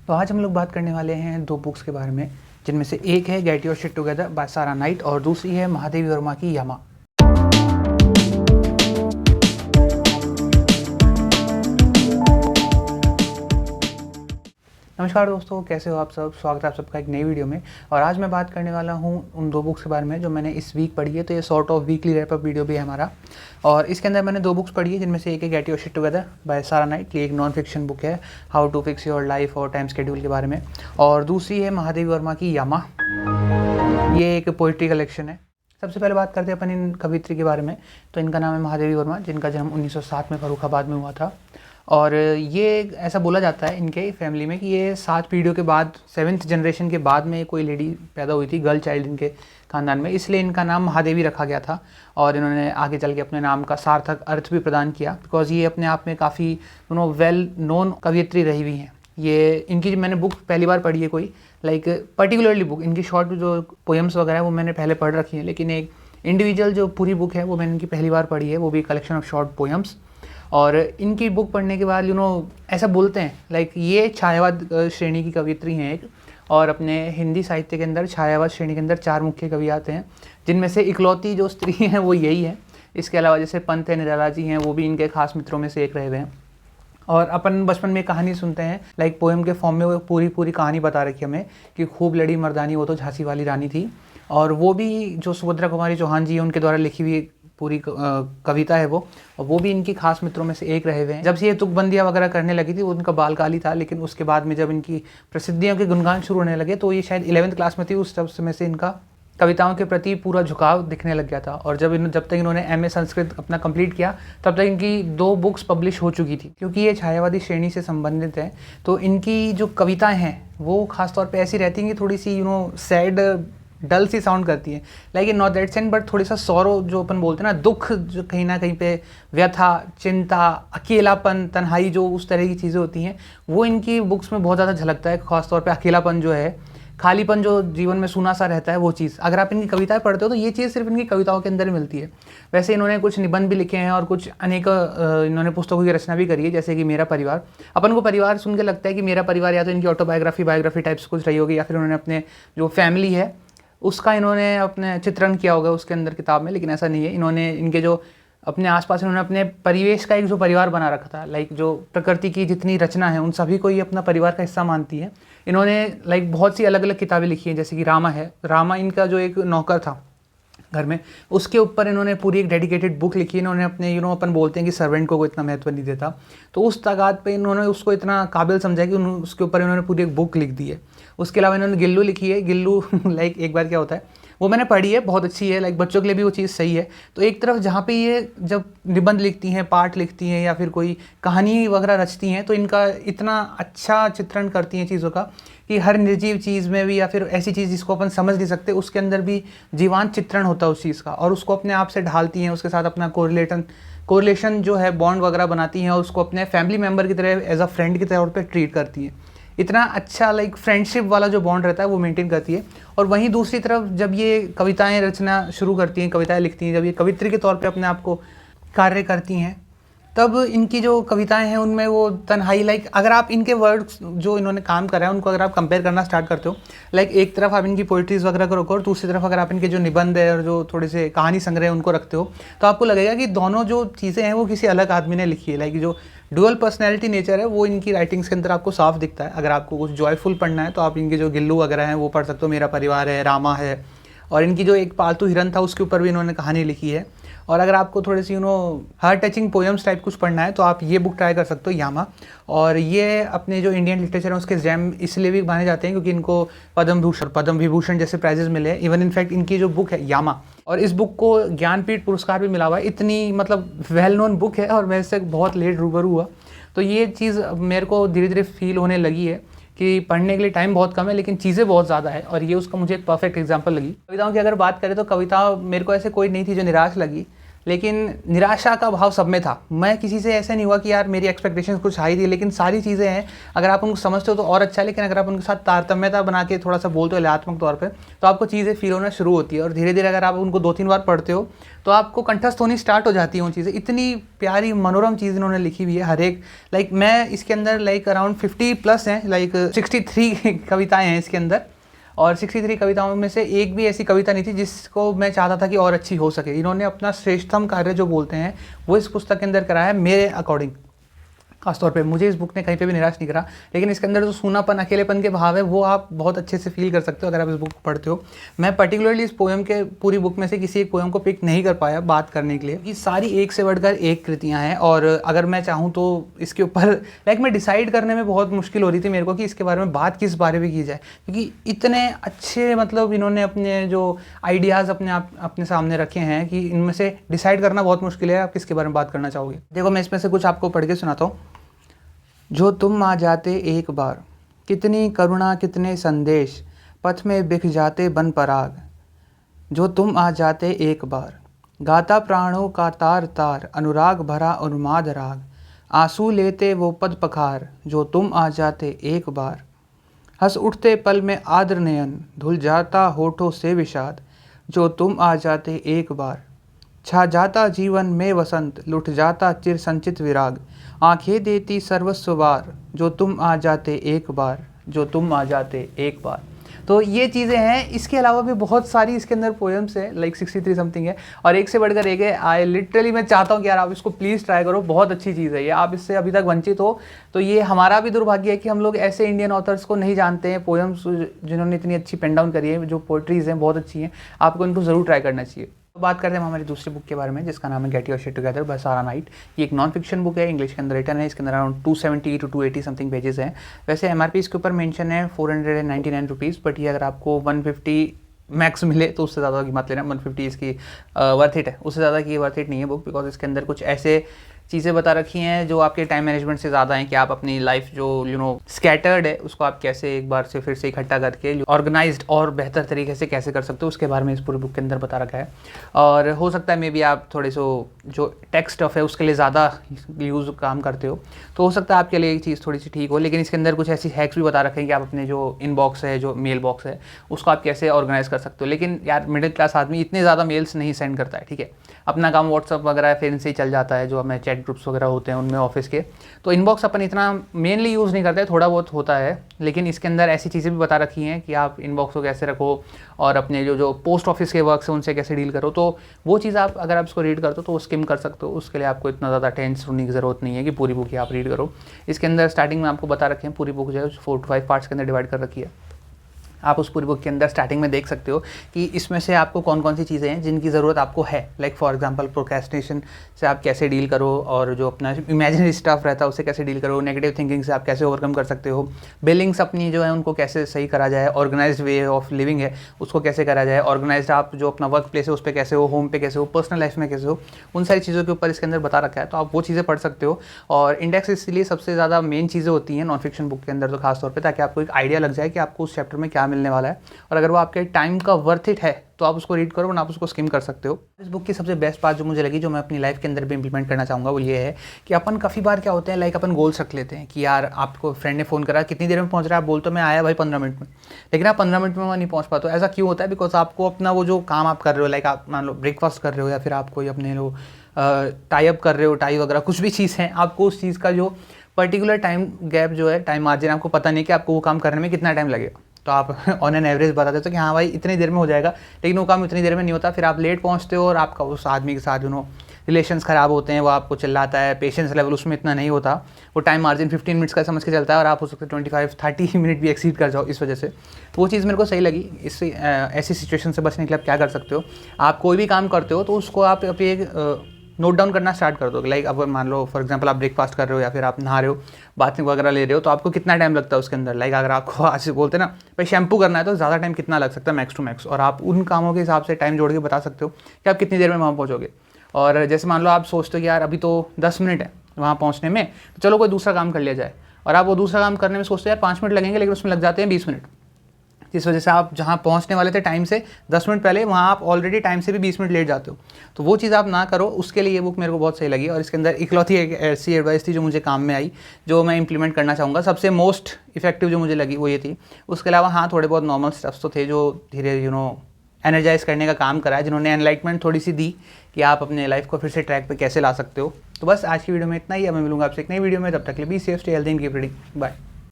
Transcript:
तो आज हम लोग बात करने वाले हैं दो बुक्स के बारे में, जिनमें से एक है get your shit together by Sarah night और दूसरी है महादेवी वर्मा की यामा। नमस्कार दोस्तों, कैसे हो आप सब। स्वागत है आप सबका एक नई वीडियो में। और आज मैं बात करने वाला हूं उन दो बुक्स के बारे में जो मैंने इस वीक पढ़ी है। तो ये sort of weekly wrap up video भी है हमारा। और इसके अंदर मैंने दो बुक्स पढ़ी है, जिनमें से एक है get your shit together by Sarah Knight. ये एक नॉन फिक्शन बुक है, how to fix your life और टाइम शेड्यूल के बारे में। और दूसरी है महादेवी वर्मा की यामा। ये एक पोइट्री कलेक्शन है। सबसे पहले बात करते हैं अपन इन कवित्री के बारे में। तो इनका नाम है महादेवी वर्मा, जिनका जन्म 1907 में फर्रुखाबाद में हुआ था। और ये ऐसा बोला जाता है इनके फैमिली में कि ये 7 पीढ़ियों के बाद 7th जनरेशन के बाद में कोई लेडी पैदा हुई थी, गर्ल चाइल्ड इनके ख़ानदान में, इसलिए इनका नाम महादेवी रखा गया था। और इन्होंने आगे चल के अपने नाम का सार्थक अर्थ भी प्रदान किया, बिकॉज ये अपने आप में काफ़ी वेल नोन कवियत्री रही हुई हैं। ये इनकी मैंने बुक पहली बार पढ़ी है कोई, लाइक पर्टिकुलरली बुक इनकी शॉर्ट जो पोएम्स वगैरह वो मैंने पहले पढ़ रखी है, लेकिन एक इंडिविजुअल जो पूरी बुक है वो मैंने इनकी पहली बार पढ़ी है, वो भी कलेक्शन ऑफ शॉर्ट पोएम्स। और इनकी बुक पढ़ने के बाद ऐसा बोलते हैं लाइक ये छायावाद श्रेणी की कवियत्री हैं एक। और अपने हिंदी साहित्य के अंदर छायावाद श्रेणी के अंदर 4 मुख्य कवि आते हैं, जिनमें से इकलौती जो स्त्री हैं वो यही है। इसके अलावा जैसे पंत है, निराला जी हैं, वो भी इनके खास मित्रों में से एक रहे हुए हैं। और अपन बचपन में कहानी सुनते हैं, लाइक पोएम के फॉर्म में वो पूरी कहानी बता रखी है हमें कि खूब लड़ी मर्दानी वो तो झांसी वाली रानी थी। और वो भी जो सुभद्रा कुमारी चौहान जी हैं उनके द्वारा लिखी हुई पूरी कविता है वो, और वो भी इनकी खास मित्रों में से एक रहे हुए हैं। जब से ये तुकबंदियाँ वगैरह करने लगी थी वो उनका बालकाल ही था, लेकिन उसके बाद में जब इनकी प्रसिद्धियों के गुणगान शुरू होने लगे तो ये शायद 11th क्लास में थी, उस समय से इनका कविताओं के प्रति पूरा झुकाव दिखने लग गया था। और जब तक इन्होंने MA संस्कृत अपना कंप्लीट किया तब तक इनकी 2 बुक्स पब्लिश हो चुकी थी। क्योंकि ये छायावादी श्रेणी से संबंधित है तो इनकी जो कविताएं हैं वो खासतौर पे ऐसी रहती हैं कि थोड़ी सी सैड डल सी साउंड करती है, like not that send but थोड़ी सा सौरो जो अपन बोलते हैं ना, दुख जो कहीं ना कहीं पे, व्यथा, चिंता, अकेलापन, तन्हाई, जो उस तरह की चीज़ें होती हैं वो इनकी बुक्स में बहुत ज़्यादा झलकता है। खासतौर पे अकेलापन जो है, खालीपन जो जीवन में सूना सा रहता है, वो चीज़ अगर आप इनकी कविताएं पढ़ते हो तो ये चीज़ सिर्फ इनकी कविताओं के अंदर मिलती है। वैसे इन्होंने कुछ निबंध भी लिखे हैं और कुछ अनेक इन्होंने पुस्तकों की रचना भी करी है, जैसे कि मेरा परिवार। अपन को परिवार सुन के लगता है कि मेरा परिवार या तो इनकी बायोग्राफी टाइप्स कुछ रही होगी, या फिर उन्होंने अपने जो फैमिली है उसका इन्होंने अपने चित्रण किया होगा उसके अंदर किताब में, लेकिन ऐसा नहीं है। इन्होंने इनके जो अपने आसपास इन्होंने अपने परिवेश का एक जो परिवार बना रखा था, लाइक जो प्रकृति की जितनी रचना है उन सभी को ये अपना परिवार का हिस्सा मानती है। इन्होंने लाइक बहुत सी अलग अलग किताबें लिखी हैं, जैसे कि रामा है। रामा इनका जो एक नौकर था घर में, उसके ऊपर इन्होंने पूरी एक डेडिकेटेड बुक लिखी है। इन्होंने अपने अपन बोलते हैं कि सर्वेंट को इतना महत्व नहीं देता, तो उस तादाद पे इन्होंने उसको इतना काबिल समझा कि उसके ऊपर इन्होंने पूरी एक बुक लिख दी है। उसके अलावा इन्होंने गिल्लू लिखी है। गिल्लू लाइक एक बार क्या होता है वो मैंने पढ़ी है, बहुत अच्छी है, लाइक बच्चों के लिए भी वो चीज़ सही है। तो एक तरफ जहाँ पे ये जब निबंध लिखती हैं, पाठ लिखती हैं या फिर कोई कहानी वगैरह रचती हैं, तो इनका इतना अच्छा चित्रण करती हैं चीज़ों का कि हर निर्जीव चीज़ में भी या फिर ऐसी चीज़ जिसको अपन समझ नहीं सकते उसके अंदर भी जीवांत चित्रण होता है उस चीज़ का, और उसको अपने आप से ढालती हैं, उसके साथ अपना कोरिलेशन जो है बॉन्ड वगैरह बनाती हैं और उसको अपने फैमिली मेम्बर की तरह एज अ फ्रेंड की तौर पे ट्रीट करती हैं। इतना अच्छा लाइक फ्रेंडशिप वाला जो बॉन्ड रहता है वो मेंटेन करती है। और वहीं दूसरी तरफ जब ये कविताएं रचना शुरू करती हैं, कविताएं लिखती हैं, जब ये कवित्री के तौर पे अपने आप को कार्य करती हैं, तब इनकी जो कविताएं हैं उनमें वो तन्हाई, लाइक अगर आप इनके वर्ड्स जो इन्होंने काम करा है उनको अगर आप कंपेयर करना स्टार्ट करते हो, लाइक एक तरफ आप इनकी पोइट्रीज वगैरह को रखो और दूसरी तरफ अगर आप इनके जो निबंध है और जो थोड़े से कहानी संग्रह उनको रखते हो, तो आपको लगेगा कि दोनों जो चीज़ें हैं वो किसी अलग आदमी ने लिखी है। लाइक जो डुअल पर्सनैलिटी नेचर है वो इनकी राइटिंग्स के अंदर आपको साफ दिखता है। अगर आपको कुछ जॉयफुल पढ़ना है तो आप इनके जो गिल्लू वगैरह हैं वो पढ़ सकते हो, मेरा परिवार है, रामा है, और इनकी जो एक पालतू हिरन था उसके ऊपर भी इन्होंने कहानी लिखी है। और अगर आपको थोड़े सी हार्ट टचिंग पोएम्स टाइप कुछ पढ़ना है तो आप ये बुक ट्राई कर सकते हो, यामा। और ये अपने जो इंडियन लिटरेचर है उसके जैम इसलिए भी माने जाते हैं क्योंकि इनको पद्म विभूषण जैसे प्राइजेस मिले हैं। इवन इनफैक्ट इनकी जो बुक है यामा, और इस बुक को ज्ञानपीठ पुरस्कार भी मिला हुआ है। इतनी वेल नोन बुक है और मैं इससे बहुत लेट रूबरू हुआ, तो ये चीज़ मेरे को धीरे धीरे फील होने लगी है कि पढ़ने के लिए टाइम बहुत कम है लेकिन चीज़ें बहुत ज़्यादा है, और ये उसका मुझे एक परफेक्ट एग्जांपल लगी। कविताओं की अगर बात करें तो कविता मेरे को ऐसे कोई नहीं थी जो निराश लगी, लेकिन निराशा का भाव सब में था। मैं किसी से ऐसा नहीं हुआ कि यार मेरी एक्सपेक्टेशंस कुछ हाई थी, लेकिन सारी चीज़ें हैं, अगर आप उनको समझते हो तो और अच्छा है, लेकिन अगर आप उनके साथ तारतम्यता बना के थोड़ा सा बोलते हो लयात्मक तौर पे, तो आपको चीज़ें फील होना शुरू होती है। और धीरे धीरे अगर आप उनको 2-3 बार पढ़ते हो तो आपको कंठस्थ होनी स्टार्ट हो जाती है वो चीज़ें। इतनी प्यारी मनोरम चीज़ इन्होंने लिखी हुई है हर एक। लाइक मैं इसके अंदर लाइक अराउंड 50+ हैं, लाइक 63 कविताएँ हैं इसके अंदर, और 63 कविताओं में से एक भी ऐसी कविता नहीं थी जिसको मैं चाहता था कि और अच्छी हो सके। इन्होंने अपना श्रेष्ठतम कार्य जो बोलते हैं वो इस पुस्तक के अंदर करा है मेरे अकॉर्डिंग। खासतौर पे मुझे इस बुक ने कहीं पे भी निराश नहीं करा, लेकिन इसके अंदर जो सूनापन, अकेलेपन के भाव है वो आप बहुत अच्छे से फील कर सकते हो अगर आप इस बुक को पढ़ते हो। मैं पर्टिकुलरली इस पोएम के पूरी बुक में से किसी एक पोएम को पिक नहीं कर पाया बात करने के लिए, कि सारी एक से बढ़कर एक कृतियाँ हैं। और अगर मैं चाहूँ तो इसके ऊपर लाइक मैं डिसाइड करने में बहुत मुश्किल हो रही थी मेरे को कि इसके बारे में बात किस बारे में की जाए, क्योंकि इतने अच्छे मतलब इन्होंने अपने जो आइडियाज़ अपने सामने रखे हैं कि इनमें से डिसाइड करना बहुत मुश्किल है आप किसके बारे में बात करना चाहोगे। देखो मैं इसमें से कुछ आपको पढ़ के सुनाता हूँ। जो तुम आ जाते एक बार, कितनी करुणा कितने संदेश, पथ में बिख जाते बन पराग। जो तुम आ जाते एक बार, गाता प्राणों का तार तार, अनुराग भरा उन्माद राग। आंसू लेते वो पद पखार, जो तुम आ जाते एक बार। हंस उठते पल में आद्र नयन, धुल जाता होठों से विषाद। जो तुम आ जाते एक बार, छा जाता जीवन में वसंत, लुट जाता चिर संचित विराग। आंखें देती सर्वस्व वार, जो तुम आ जाते एक बार, जो तुम आ जाते एक बार। तो ये चीज़ें हैं। इसके अलावा भी बहुत सारी इसके अंदर पोएम्स हैं, लाइक 63 समथिंग है, और एक से बढ़कर एक है। आई लिटरली मैं चाहता हूँ कि यार आप इसको प्लीज़ ट्राई करो, बहुत अच्छी चीज़ है ये। आप इससे अभी तक वंचित हो तो ये हमारा भी दुर्भाग्य है कि हम लोग ऐसे इंडियन ऑथर्स को नहीं जानते हैं, पोएम्स जिन्होंने इतनी अच्छी पेन डाउन करी है, जो पोइट्रीज़ हैं बहुत अच्छी हैं, आपको इनको ज़रूर ट्राई करना चाहिए। बात करते हैं हम हमारी दूसरी बुक के बारे में, जिसका नाम है get your shit together by Sarah Knight. ये एक नॉन फिक्शन बुक है, इंग्लिश के अंदर रिटन है। इसके अंदर अराउंड 270 to 280 समथिंग पेजेस हैं। वैसे MRP इसके ऊपर मेंशन है 499 रुपीज़, बट ये अगर आपको 150 मैक्स मिले तो उससे ज़्यादा की मत लेना। 150 इसकी वर्थ इट है, उससे ज़्यादा की वर्थ इट नहीं है बुक, बिकॉज इसके अंदर कुछ ऐसे चीज़ें बता रखी हैं जो आपके टाइम मैनेजमेंट से ज़्यादा हैं, कि आप अपनी लाइफ जो स्कैटर्ड है उसको आप कैसे एक बार से फिर से इकट्ठा करके ऑर्गेनाइज्ड और बेहतर तरीके से कैसे कर सकते हो, उसके बारे में इस पूरी बुक के अंदर बता रखा है। और हो सकता है मे बी आप थोड़े जो टेक्स्ट स्टफ है उसके लिए ज़्यादा यूज़ काम करते हो, तो हो सकता है आपके लिए ये चीज़ थोड़ी सी ठीक हो। लेकिन इसके अंदर कुछ ऐसी हैक्स भी बता रखे हैं कि आप अपने जो इनबॉक्स है, जो मेल बॉक्स है, उसको आप कैसे ऑर्गेनाइज कर सकते हो। लेकिन यार मिडिल क्लास आदमी इतने ज़्यादा मेल्स नहीं सेंड करता है, ठीक है, अपना काम व्हाट्सअप वगैरह फिर इनसे ही चल जाता है, जो हमें चैट ग्रुप्स वगैरह होते हैं उनमें ऑफिस के, तो इनबॉक्स अपन इतना मेनली यूज़ नहीं करते, थोड़ा बहुत होता है। लेकिन इसके अंदर ऐसी चीज़ें भी बता रखी हैं कि आप इनबॉक्स को कैसे रखो और अपने जो पोस्ट ऑफिस के वर्क है उनसे कैसे डील करो। तो वो चीज़ आप अगर आप इसको रीड करते हो तो वो स्किम कर सकते हो, उसके लिए आपको इतना ज़्यादा टेंस होने की ज़रूरत नहीं है कि पूरी बुक ही आप रीड करो। इसके अंदर स्टार्टिंग में आपको बता रखे हैं, पूरी बुक जो है 4 to 5 पार्ट्स के अंदर डिवाइड कर रखी है। आप उस पूरी बुक के अंदर स्टार्टिंग में देख सकते हो कि इसमें से आपको कौन कौन सी चीज़ें हैं जिनकी ज़रूरत आपको है। लाइक फॉर एग्जांपल प्रोक्रेस्टिनेशन से आप कैसे डील करो, और जो अपना इमेजिनरी स्टफ रहता है उससे कैसे डील करो, नेगेटिव थिंकिंग से आप कैसे ओवरकम कर सकते हो, बिलिंग्स अपनी जो है उनको कैसे सही करा जाए, ऑर्गेनाइज्ड वे ऑफ लिविंग है उसको कैसे करा जाए, ऑर्गेनाइज्ड आप जो अपना वर्क प्लेस है उस पर कैसे हो, होम पे कैसे हो, पर्सनल लाइफ में कैसे हो, उन सारी चीज़ों के ऊपर इसके अंदर बता रखा है। तो आप वो चीज़ें पढ़ सकते हो। और इंडेक्स इसलिए सबसे ज़्यादा मेन चीज़ें होती हैं नॉन फिक्शन बुक के अंदर, तो खासतौर पर ताकि आपको एक आइडिया लग जाए कि आपको उस चैप्टर में क्या मिलने वाला है, और अगर वो आपके टाइम का वर्थ इट है तो आप उसको रीड करो, वरना आप उसको स्किम कर सकते हो। इस बुक की सबसे बेस्ट बात जो मुझे लगी, जो मैं अपनी लाइफ के अंदर भी इंप्लीमेंट करना चाहूँगा, वो ये है कि अपन काफ़ी बार क्या होता है, लाइक अपन गोल्स रख लेते हैं कि यार आपको फ्रेंड ने फ़ोन करा कितनी देर में पहुँच रहा है, आप बोलते हो मैं आया भाई 15 मिनट में, लेकिन आप 15 मिनट में वहाँ नहीं पहुँच पाते हो। ऐसा क्यों होता है? बिकॉज आपको अपना वो जो काम आप कर रहे हो, लाइक आप मान लो ब्रेकफास्ट कर रहे हो, या फिर आप कोई अपने लो टाई अप कर रहे हो, टाई वगैरह कुछ भी चीज़ है, आपको उस चीज़ का जो पर्टिकुलर टाइम गैप जो है, टाइम मार्जिन, आपको पता नहीं कि आपको वो काम करने में कितना टाइम लगेगा। तो आप ऑन एन एवरेज बता देते हो कि हाँ भाई इतनी देर में हो जाएगा, लेकिन वो काम इतनी देर में नहीं होता। फिर आप लेट पहुँचते हो और आपका उस आदमी के साथ रिलेशंस ख़राब होते हैं, वो आपको चिल्लाता है, पेशेंस लेवल उसमें इतना नहीं होता, वो टाइम मार्जिन 15 मिनट्स का समझ के चलता है, और आप हो सकते 25-30 मिनट भी एक्सीड कर जाओ इस वजह से। तो वो चीज़ मेरे को सही लगी। इससे ऐसी सिचुएशन से बचने के लिए आप क्या कर सकते हो, आप कोई भी काम करते हो तो उसको आप अभी एक नोट डाउन करना स्टार्ट कर दो। लाइक अब मान लो फॉर एग्जांपल आप ब्रेकफास्ट कर रहे हो, या फिर आप नहा रहे हो, बाथिंग वगैरह ले रहे हो, तो आपको कितना टाइम लगता है उसके अंदर। लाइक अगर आपको आज बोलते हैं ना भाई शैम्पू करना है तो ज़्यादा टाइम कितना लग सकता है, मैक्स टू मैक्स, और आप उन कामों के हिसाब से टाइम जोड़ के बता सकते हो कि आप कितनी देर में वहाँ पहुँचोगे। और जैसे मान लो आप सोचते हो कि यार अभी तो 10 मिनट है वहाँ पहुँचने में, तो चलो कोई दूसरा काम कर लिया जाए, और आप वो दूसरा काम करने में सोचते हो यार 5 मिनट लगेंगे, लेकिन उसमें लग जाते हैं 20 मिनट। जिस वजह से आप जहाँ पहुँचने वाले थे टाइम से 10 मिनट पहले, वहाँ आप ऑलरेडी टाइम से भी 20 मिनट लेट जाते हो। तो वो चीज़ आप ना करो, उसके लिए ये बुक मेरे को बहुत सही लगी। और इसके अंदर इकलौती एक ऐसी एडवाइस थी जो मुझे काम में आई, जो मैं इंप्लीमेंट करना चाहूँगा। सबसे मोस्ट इफेक्टिव जो मुझे लगी वो ये थी। उसके अलावा हाँ, थोड़े बहुत नॉर्मल स्टेप्स तो थे जो धीरे एनर्जाइज करने का काम करा है, जिन्होंने एनलाइटमेंट थोड़ी सी दी कि आप अपने लाइफ को फिर से ट्रैक पे कैसे ला सकते हो। तो बस आज की वीडियो में इतना ही। अब मैं मिलूंगा आपसे एक नई वीडियो में, तब तक के लिए be safe, stay healthy and keep reading. Bye.